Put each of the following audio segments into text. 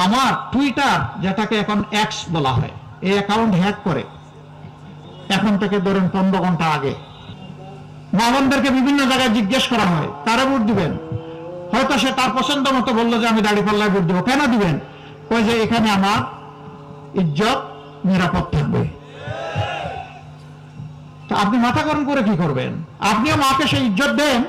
আমার টুইটার, যেটাকে এখন এক্স বলা হয়, এই অ্যাকাউন্ট হ্যাক করে এখন থেকে ধরেন 15 ঘন্টা আগে মা বোনদেরকে বিভিন্ন জায়গায় জিজ্ঞেস করা হয় কারে ভোট দিবেন। হয়তো সে তার পছন্দ মতো বললো যে আমি দাঁড়িপাল্লায় ভোট দিব। কেন দিবেন? কই যে এখানে আমার ইজ্জত নিরাপদ থাকবে। তো আপনি মাথা গরম করে কি করবেন? আপনিও মাকে সেই ইজ্জত দেন,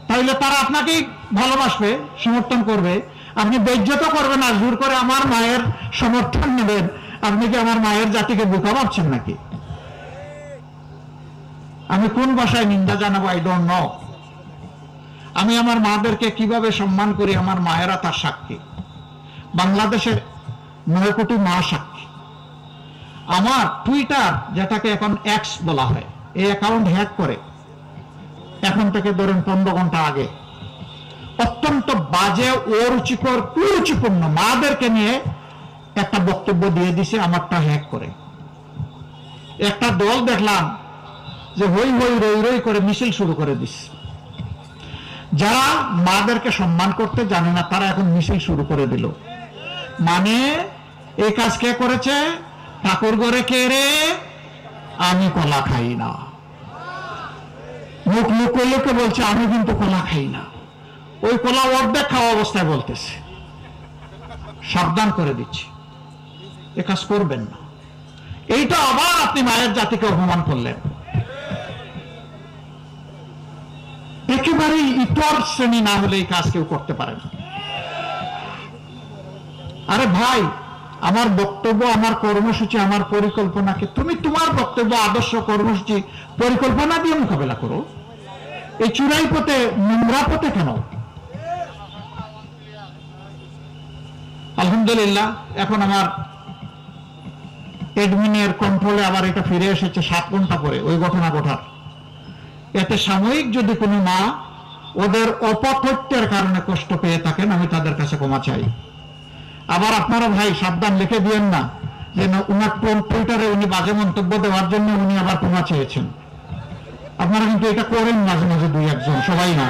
তাইলে তারা আপনাকেই ভালোবাসবে, সমর্থন করবে। আপনি বেইজ্জত করবেন আর জোর করে আমার মায়ের সমর্থন নেবেন। আপনি কি আমার মায়ের জাতিকে বোকা ভাবছেন নাকি? আমি কোন ভাষায় নিন্দা জানাবো আই ডোন্ট নো। আমি আমার মাদেরকে কিভাবে সম্মান করি, আমার মায়েরা তার সাক্ষী। বাংলাদেশের 9 কোটি মা সাক্ষী। আমার টুইটার, যেটাকে এখন এক্স বলা হয়, এই অ্যাকাউন্ট হ্যাক করে এখন থেকে ধরেন 15 ঘন্টা আগে অত্যন্ত বাজে, অরুচিকর, কুরুচিপূর্ণ মাদেরকে নিয়ে একটা বক্তব্য দিয়ে দিছে আমারটা হ্যাক করে। একটা দল দেখলাম যে হই হই রই রই করে মিছিল শুরু করে দিচ্ছে। যারা মাদেরকে সম্মান করতে জানে না তারা এখন মিছিল শুরু করে দিল। মানে এই কাজ কে করেছে? ঠাকুর ঘরে কে রে? আমি কলা খাই না। মুখ লুকে লুকে বলছে আমি কিন্তু কলা খাই না। ওই কলা অর্ধেক খাওয়া অবস্থায় বলতেছে। সাবধান করে দিচ্ছি, এ কাজ করবেন না। এইটা আবার আপনি মায়ের জাতিকে অপমান করলেন। একেবারেই ইতর শ্রেণী না হলে এই কাজ কেউ করতে পারে না। আরে ভাই, আমার বক্তব্য, আমার কর্মসূচি, আমার পরিকল্পনাকে তুমি তোমার বক্তব্য, আদর্শ, কর্মসূচি, পরিকল্পনা দিয়ে মোকাবেলা করো। এই চূড়াই পথে, নোংরা পথে কেন? আলহামদুলিল্লাহ, এখন আমার এডমিনের কন্ট্রোলে আবার এটা ফিরে এসেছে 7 ঘন্টা পরে ওই ঘটনা ঘটার। এতে সাময়িক যদি কোনো মা ওদের অপতথ্যের কারণে কষ্ট পেয়ে থাকেন, আমি তাদের কাছে ক্ষমা চাই। আবার আপনারা ভাই সাবধান, লিখে দিয়েন না যে উনার টুইটারে উনি বাজে মন্তব্য দেওয়ার জন্য উনি আবার ক্ষমা চেয়েছেন। আপনারা কিন্তু এটা করেন মাঝে মাঝে 2-1 জন, সবাই না।